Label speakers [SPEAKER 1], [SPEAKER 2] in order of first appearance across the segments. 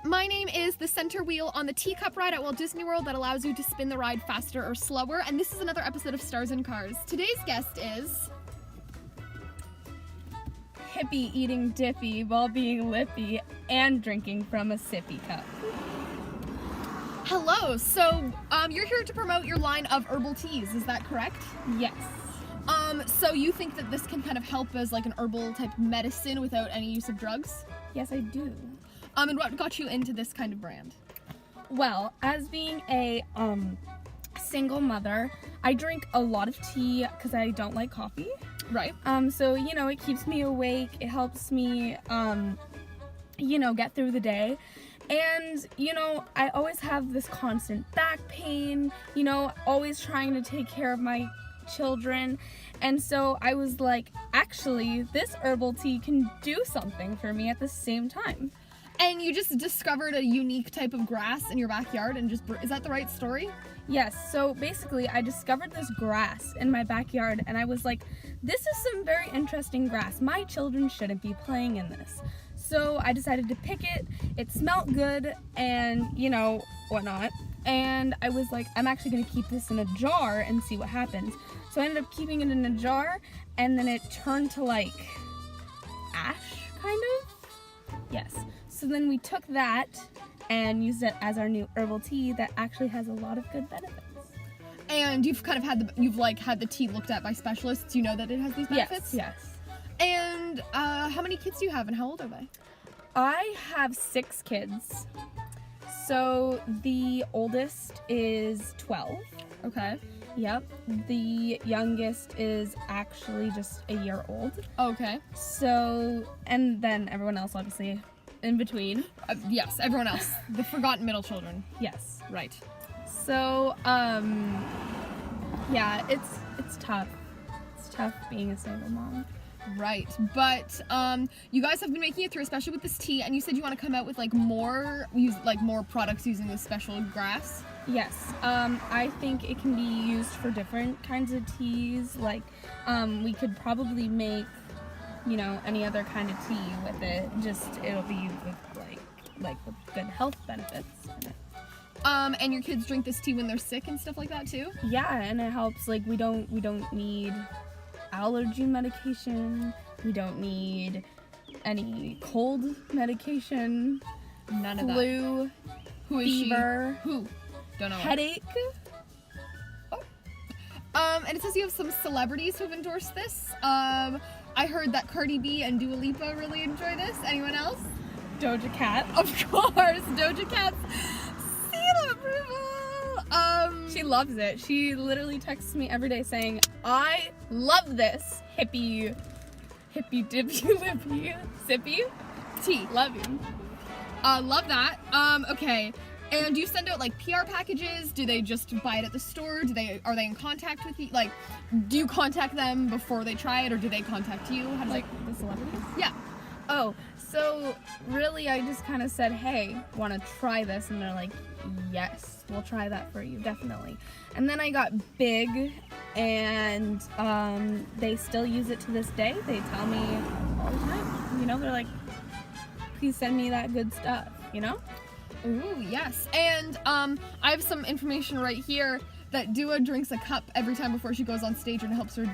[SPEAKER 1] My name is the center wheel on the teacup ride at Walt Disney World that allows you to spin the ride faster or slower, and this is another episode of Stars and Cars. Today's guest is...
[SPEAKER 2] Hippie eating dippy while being lippy and drinking from a sippy cup.
[SPEAKER 1] Hello, so you're here to promote your line of herbal teas, is that correct?
[SPEAKER 2] Yes.
[SPEAKER 1] So you think that this can kind of help as like an herbal type medicine without any use of drugs?
[SPEAKER 2] Yes, I do.
[SPEAKER 1] And what got you into this kind of brand?
[SPEAKER 2] Well, as being a single mother, I drink a lot of tea because I don't like coffee.
[SPEAKER 1] Right.
[SPEAKER 2] So, you know, it keeps me awake. It helps me, get through the day. And, you know, I always have this constant back pain, you know, always trying to take care of my children. And so I was like, actually, this herbal tea can do something for me at the same time.
[SPEAKER 1] And you just discovered a unique type of grass in your backyard and just, is that the right story?
[SPEAKER 2] Yes, so basically I discovered this grass in my backyard and I was like, this is some very interesting grass. My children shouldn't be playing in this. So I decided to pick it. It smelled good and, you know, whatnot. And I was like, I'm actually going to keep this in a jar and see what happens. So I ended up keeping it in a jar and then it turned to like ash, kind of. Yes. So then we took that and used it as our new herbal tea that actually has a lot of good benefits.
[SPEAKER 1] And you've kind of had the tea looked at by specialists. You know that it has these benefits?
[SPEAKER 2] Yes.
[SPEAKER 1] And how many kids do you have and how old are they?
[SPEAKER 2] I have 6 kids. So the oldest is 12.
[SPEAKER 1] Okay.
[SPEAKER 2] Yep. The youngest is actually just a year old.
[SPEAKER 1] Okay.
[SPEAKER 2] So, and then everyone else obviously in between.
[SPEAKER 1] Yes, everyone else. The forgotten middle children.
[SPEAKER 2] Yes.
[SPEAKER 1] Right.
[SPEAKER 2] So, yeah, it's tough. It's tough being a single mom.
[SPEAKER 1] Right, but you guys have been making it through, especially with this tea, and you said you want to come out with more products using this special grass.
[SPEAKER 2] Yes, I think it can be used for different kinds of teas. Like, we could probably make, you know, any other kind of tea with it. Just it'll be used with with good health benefits in it.
[SPEAKER 1] And your kids drink this tea when they're sick and stuff like that too?
[SPEAKER 2] Yeah, and it helps. Like, we don't need allergy medication. We don't need any cold medication.
[SPEAKER 1] None of that.
[SPEAKER 2] Flu.
[SPEAKER 1] Who is
[SPEAKER 2] fever.
[SPEAKER 1] She? Who? Don't know.
[SPEAKER 2] Headache.
[SPEAKER 1] Oh. And it says you have some celebrities who've endorsed this. I heard that Cardi B and Dua Lipa really enjoy this. Anyone else?
[SPEAKER 2] Doja Cat.
[SPEAKER 1] Of course, Doja Cat's seal of approval.
[SPEAKER 2] She loves it. She literally texts me every day saying, I love this hippie dippy lippy sippy
[SPEAKER 1] tea.
[SPEAKER 2] Love you.
[SPEAKER 1] Love that. Okay. And do you send out PR packages? Do they just buy it at the store? Are they in contact with you? Like, do you contact them before they try it, or do they contact you? How does
[SPEAKER 2] the celebrities?
[SPEAKER 1] Yeah.
[SPEAKER 2] Oh, so really I just kind of said, hey, want to try this? And they're like, yes, we'll try that for you, definitely. And then I got big, and they still use it to this day. They tell me all the time, you know, they're like, please send me that good stuff, you know?
[SPEAKER 1] Ooh, yes. And I have some information right here that Dua drinks a cup every time before she goes on stage, and it helps her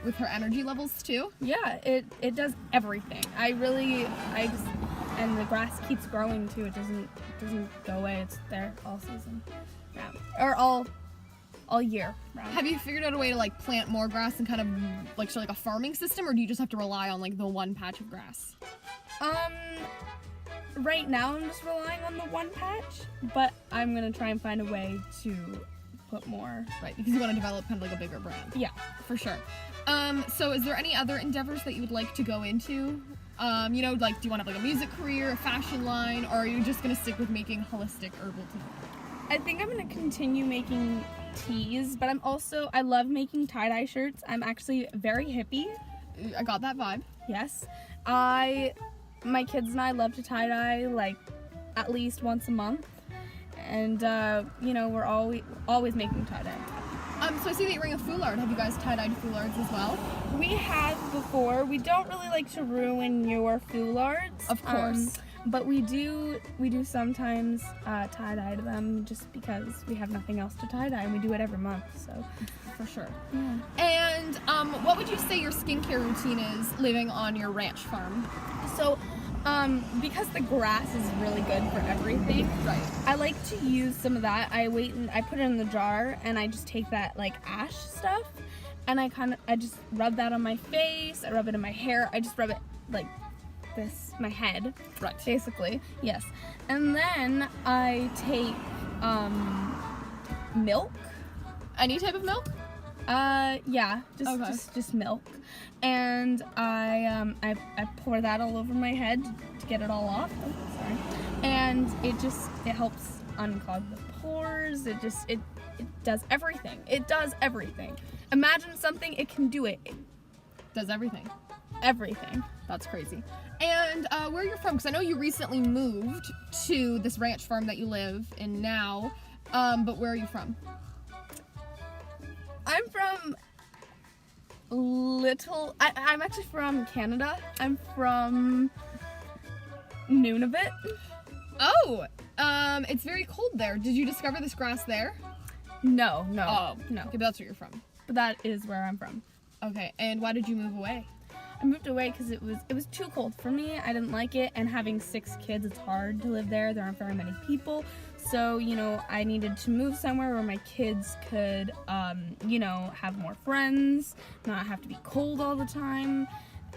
[SPEAKER 1] with her energy levels too.
[SPEAKER 2] Yeah, it does everything. And the grass keeps growing too. It doesn't go away. It's there all season. Yeah. Or all year round.
[SPEAKER 1] Have you figured out a way to plant more grass and kind of show a farming system, or do you just have to rely on the one patch of grass?
[SPEAKER 2] Right now I'm just relying on the one patch, but I'm gonna try and find a way to put more.
[SPEAKER 1] Right, because you want to develop kind of a bigger brand.
[SPEAKER 2] Yeah,
[SPEAKER 1] for sure. So is there any other endeavors that you would like to go into? Do you want to have a music career, a fashion line, or are you just gonna stick with making holistic herbal tea?
[SPEAKER 2] I think I'm gonna continue making teas, but I love making tie-dye shirts. I'm actually very hippie.
[SPEAKER 1] I got that vibe.
[SPEAKER 2] Yes. My kids and I love to tie-dye at least once a month. And, we're always making tie-dye.
[SPEAKER 1] So I see that you're wearing a foulard. Have you guys tie-dyed foulards as well?
[SPEAKER 2] We have before. We don't really like to ruin your foulards.
[SPEAKER 1] Of course.
[SPEAKER 2] But we do sometimes tie-dye them just because we have nothing else to tie-dye, and we do it every month, so.
[SPEAKER 1] For sure.
[SPEAKER 2] Yeah.
[SPEAKER 1] And what would you say your skincare routine is living on your ranch farm?
[SPEAKER 2] So, because the grass is really good for everything,
[SPEAKER 1] Right.
[SPEAKER 2] I like to use some of that. I put it in the jar, and I just take that like ash stuff, and I just rub that on my face. I rub it in my hair. I just rub it like this, my head,
[SPEAKER 1] Right.
[SPEAKER 2] basically. Yes, and then I take milk.
[SPEAKER 1] Any type of milk?
[SPEAKER 2] Yeah,
[SPEAKER 1] Okay.
[SPEAKER 2] just milk, and I pour that all over my head to get it all off. Oh, sorry. And it helps unclog the pores. It does everything. It does everything. Imagine something, it can do it.
[SPEAKER 1] Does everything.
[SPEAKER 2] Everything.
[SPEAKER 1] That's crazy. And where you're from? Because I know you recently moved to this ranch farm that you live in now. But where are you from?
[SPEAKER 2] I'm from I'm actually from Canada. I'm from Nunavut.
[SPEAKER 1] Oh, it's very cold there. Did you discover this grass there?
[SPEAKER 2] No.
[SPEAKER 1] Okay, but that's where you're from.
[SPEAKER 2] But that is where I'm from.
[SPEAKER 1] Okay, and why did you move away?
[SPEAKER 2] I moved away because it was too cold for me. I didn't like it, and having 6 kids, it's hard to live there. There aren't very many people, so I needed to move somewhere where my kids could, have more friends, not have to be cold all the time.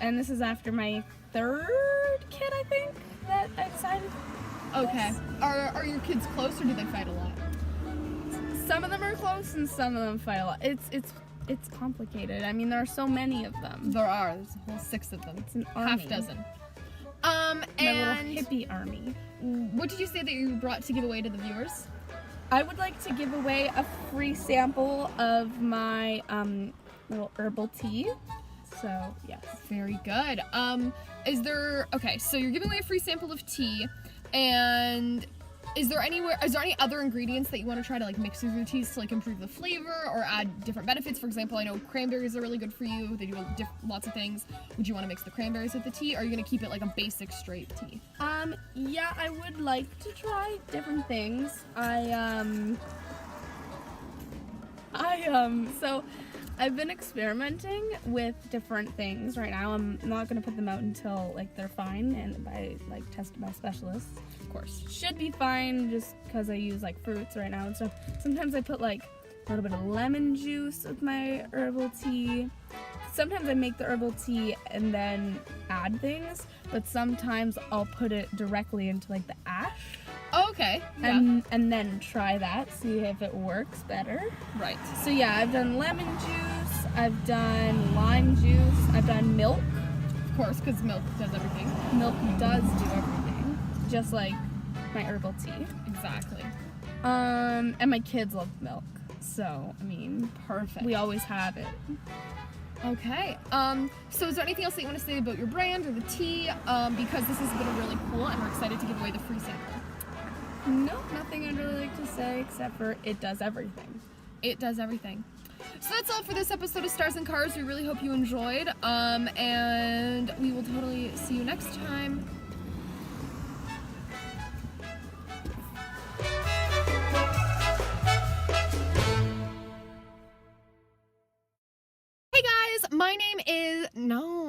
[SPEAKER 2] And this is after my 3rd kid, I think, that I decided.
[SPEAKER 1] Okay.
[SPEAKER 2] Yes.
[SPEAKER 1] Are your kids close or do they fight a lot?
[SPEAKER 2] Some of them are close, and some of them fight a lot. It's complicated. I mean, there are so many of them.
[SPEAKER 1] There's a whole 6 of them.
[SPEAKER 2] It's an army.
[SPEAKER 1] Half dozen.
[SPEAKER 2] My little
[SPEAKER 1] And
[SPEAKER 2] hippie army.
[SPEAKER 1] what did you say that you brought to give away to the viewers?
[SPEAKER 2] I would like to give away a free sample of my little herbal tea. So, yes.
[SPEAKER 1] Very good. Okay, so you're giving away a free sample of tea, and is there any other ingredients that you want to try to like mix with your teas to like improve the flavor or add different benefits? For example, I know cranberries are really good for you. They do lots of things. Would you want to mix the cranberries with the tea, or are you going to keep it like a basic straight tea?
[SPEAKER 2] Yeah, I would like to try different things. So I've been experimenting with different things right now. I'm not gonna put them out until like they're fine and tested by specialists.
[SPEAKER 1] Of course.
[SPEAKER 2] Should be fine just because I use like fruits right now and stuff. Sometimes I put like a little bit of lemon juice with my herbal tea. Sometimes I make the herbal tea and then add things, but sometimes I'll put it directly into like the ash.
[SPEAKER 1] Oh, okay. Yeah.
[SPEAKER 2] And then try that, see if it works better.
[SPEAKER 1] Right.
[SPEAKER 2] So yeah, I've done lemon juice, I've done lime juice, I've done milk.
[SPEAKER 1] Of course, because milk does everything.
[SPEAKER 2] Milk does do everything, just like my herbal tea.
[SPEAKER 1] Exactly.
[SPEAKER 2] And my kids love milk, so I mean,
[SPEAKER 1] Perfect.
[SPEAKER 2] we always have it.
[SPEAKER 1] Okay. So is there anything else that you want to say about your brand or the tea? Because this has been really cool, and we're excited to give away the free sample.
[SPEAKER 2] No, nothing I'd really like to say except for it does everything.
[SPEAKER 1] It does everything. So that's all for this episode of Stars and Cars. We really hope you enjoyed. And we will totally see you next time. Hey guys, my name is... No.